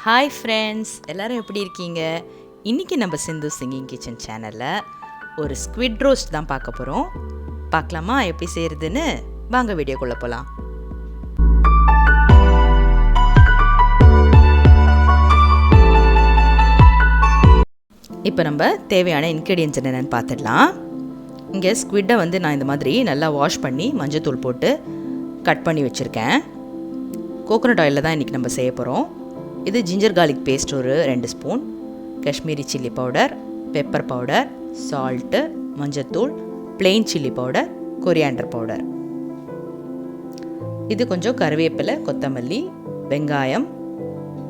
Hi friends, எல்லோரும் எப்படி இருக்கீங்க? இன்றைக்கி நம்ம சிந்து சிங்கிங் கிச்சன் சேனலில் ஒரு ஸ்குவிட் ரோஸ்ட் தான் பார்க்க போகிறோம். பார்க்கலாமா எப்படி செய்கிறதுன்னு? வாங்க வீடியோக்குள்ளே போகலாம். இப்போ நம்ம தேவையான இன்க்ரீடியன்ட்ஸ் என்னென்னு பார்த்துடலாம். இங்கே ஸ்குவிட்டை நான் இந்த மாதிரி நல்லா வாஷ் பண்ணி மஞ்சத்தூள் போட்டு கட் பண்ணி வச்சுருக்கேன். கோகோனட் ஆயிலில் தான் இன்றைக்கி நம்ம செய்ய போகிறோம். இது ஜிஞ்சர் கார்லிக் பேஸ்ட் ஒரு 2 spoon, Kashmiri chilli powder, pepper powder, salt, மஞ்சத்தூள், plain chilli powder, coriander powder. இது கொஞ்சம் கருவேப்பிலை, கொத்தமல்லி, வெங்காயம்,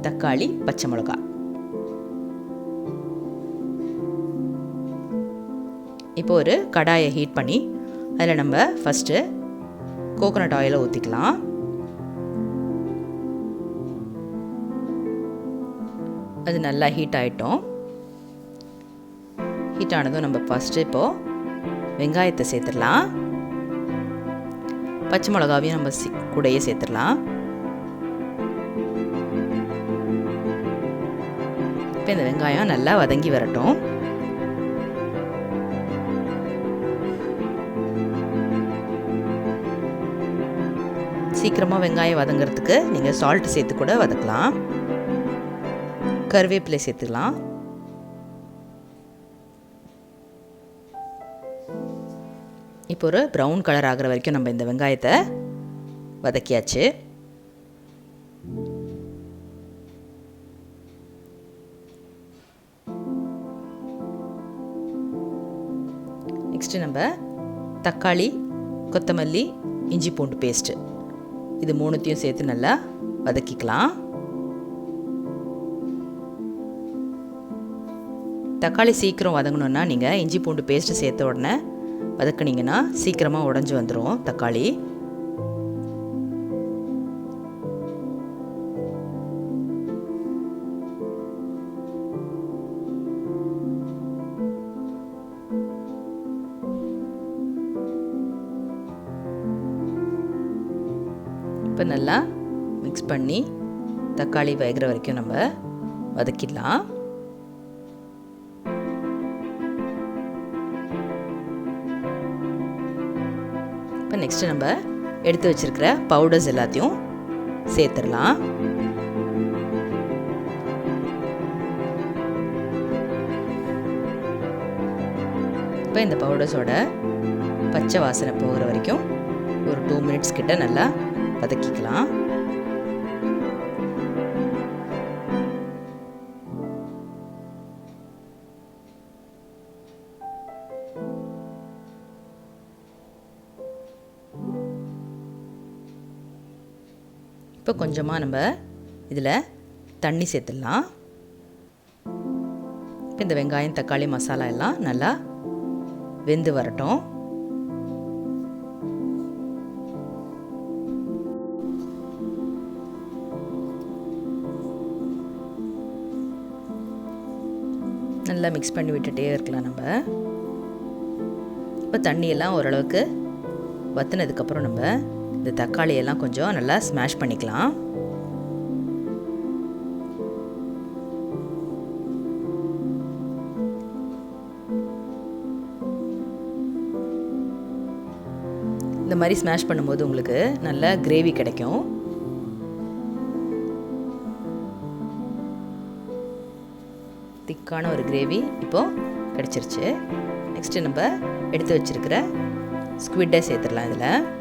தக்காளி, பச்சை மிளகாய். இப்போ ஒரு கடாயை ஹீட் பண்ணி அதில் நம்ம ஃபஸ்ட்டு கோகோனட் ஆயிலை ஊற்றிக்கலாம். அது நல்லா ஹீட் ஆகிட்டோம். ஹீட் ஆனதும் நம்ம ஃபஸ்ட்டு இப்போது வெங்காயத்தை சேர்த்துடலாம். பச்சை மிளகாவையும் நம்ம கூடையே சேர்த்துடலாம். இப்போ இந்த வெங்காயம் நல்லா வதங்கி வரட்டும். சீக்கிரமாக வெங்காயம் வதங்கிறதுக்கு நீங்கள் சால்ட் சேர்த்து கூட வதக்கலாம். கருவேப்பிலை சேர்த்துக்கலாம். இப்போ ஒரு ப்ரௌன் கலர் ஆகிற வரைக்கும் நம்ம இந்த வெங்காயத்தை வதக்கியாச்சு. நெக்ஸ்ட்டு நம்ம தக்காளி, கொத்தமல்லி, இஞ்சி பூண்டு பேஸ்ட்டு இது மூணுத்தையும் சேர்த்து நல்லா வதக்கிக்கலாம். தக்காளி சீக்கிரம் வதங்கணுன்னா நீங்கள் இஞ்சி பூண்டு பேஸ்ட்டு சேர்த்த உடனே வதக்குனிங்கன்னா சீக்கிரமாக உடஞ்சி வந்துடும் தக்காளி. இப்போ நல்லா மிக்ஸ் பண்ணி தக்காளி வேகிற வரைக்கும் நம்ம வதக்கிடலாம். இப்போ நெக்ஸ்ட்டு நம்ம எடுத்து வச்சுருக்கிற பவுடர்ஸ் எல்லாத்தையும் சேர்த்துடலாம். இப்போ இந்த பவுடர்ஸோட பச்சை வாசனை போகிற வரைக்கும் ஒரு 2 மினிட்ஸ் கிட்ட நல்லா வதக்கிக்கலாம். இப்போ கொஞ்சமாக நம்ம இதில் தண்ணி சேர்த்துடலாம். இப்போ இந்த வெங்காயம், தக்காளி, மசாலா எல்லாம் நல்லா வெந்து வரட்டும். நல்லா மிக்ஸ் பண்ணி விட்டுட்டே இருக்கலாம் நம்ம. இப்போ தண்ணியெல்லாம் ஓரளவுக்கு வற்றினதுக்கப்புறம் நம்ம இந்த தக்காளியெல்லாம் கொஞ்சம் நல்லா ஸ்மாஷ் பண்ணிக்கலாம். இந்த மாதிரி ஸ்மாஷ் பண்ணும்போது உங்களுக்கு நல்ல கிரேவி கிடைக்கும். திக்கான ஒரு கிரேவி இப்போது கிடைச்சிருச்சு. நெக்ஸ்ட்டு நம்ம எடுத்து வச்சுருக்கிற ஸ்குவிட்டை சேர்த்துடலாம். இதில்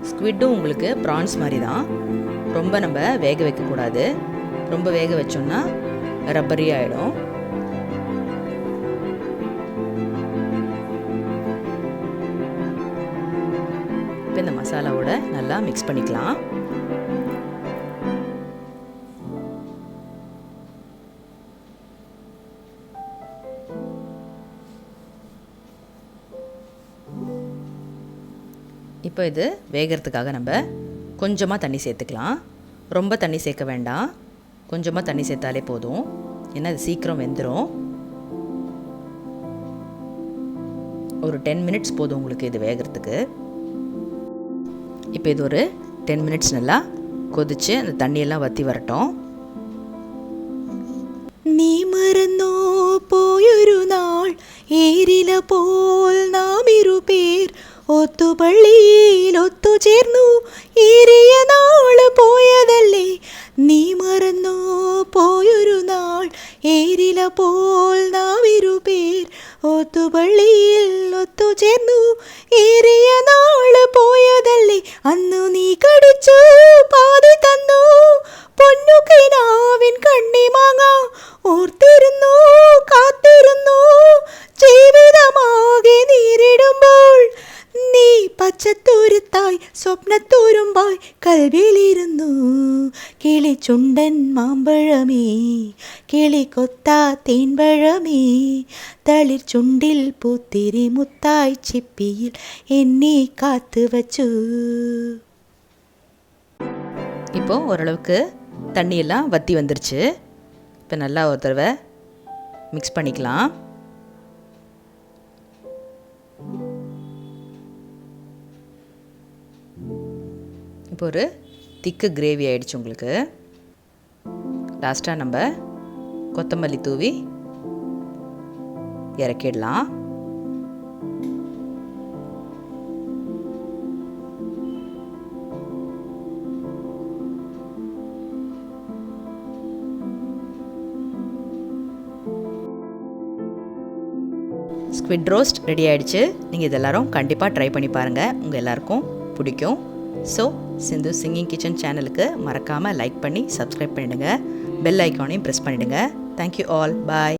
ஸ்குவிட்டும் உங்களுக்கு ப்ரான்ஸ் மாதிரி தான். ரொம்ப நம்ம வேக வைக்கக்கூடாது. ரொம்ப வேக வச்சோம்னா ரப்பரி ஆகிடும். இப்போ இந்த மசாலாவோட நல்லா மிக்ஸ் பண்ணிக்கலாம். இப்போ இது வேகிறதுக்காக நம்ம கொஞ்சமாக தண்ணி சேர்த்துக்கலாம். ரொம்ப தண்ணி சேர்க்க வேண்டாம், கொஞ்சமாக தண்ணி சேர்த்தாலே போதும். ஏன்னா அது சீக்கிரம் வெந்துடும். ஒரு 10 மினிட்ஸ் போதும் உங்களுக்கு இது வேகிறதுக்கு. இப்போ இது ஒரு 10 மினிட்ஸ் நல்லா கொதித்து அந்த தண்ணியெல்லாம் வற்றி வரட்டும். നീ മറന്നോ പോയൊരു നാൾ ഏരില പോൽ നാം ഇരുപേർ ഒത്തുപള്ളിയിൽ ഒത്തുചേർന്നു ഏറിയ നാള് പോയതല്ലേ. നീ മറന്നോ പോയൊരു നാൾ ഏരില പോൽ നാം ഇരുപേർ ഒത്തുപള്ളിയിൽ ഒത്തുചേർന്നു ഏറിയ നാള് പോയതല്ലേ. അന്നു നീ കടിച്ചു പാതി തന്നു പൊന്നു കിനാവിൻ കണ്ണിമാങ്ങ ഓർത്തിരുന്നു കാത്തിരുന്നു ജീവിതമാകെ നേരിടുമ്പോൾ നീ പച്ചത്തുരുത്തായി സ്വപ്നത്തുരുമ്പായി കൽവിലിരുന്നു. കിളിച്ചുണ്ടൻ മാമ്പഴമേ കിളികൊത്താ തേൻപഴമേ തളിർ ചുണ്ടിൽ പൂത്തിരി മുത്തായി ചിപ്പിയിൽ എന്നെ കാത്തു വച്ചു. இப்போ ஓரளவுக்கு தண்ணியெல்லாம் வற்றி வந்துருச்சு. இப்போ நல்லா ஒரு தடவை மிக்ஸ் பண்ணிக்கலாம். இப்போ ஒரு திக்கு கிரேவி ஆகிடுச்சு உங்களுக்கு. லாஸ்ட்டாக நம்ம கொத்தமல்லி தூவி இறக்கிடலாம். ஸ்குவிட் ரோஸ்ட் ரெடி ஆகிடுச்சு. நீங்கள் இது எல்லோரும் கண்டிப்பாக ட்ரை பண்ணி பாருங்கள், உங்கள் எல்லாருக்கும் பிடிக்கும். ஸோ சிந்து சிங்கிங் கிச்சன் சேனலுக்கு மறக்காமல் லைக் பண்ணி சப்ஸ்கிரைப் பண்ணிவிடுங்க. பெல் ஐக்கானையும் ப்ரெஸ் பண்ணிவிடுங்க. Thank you all. பாய்.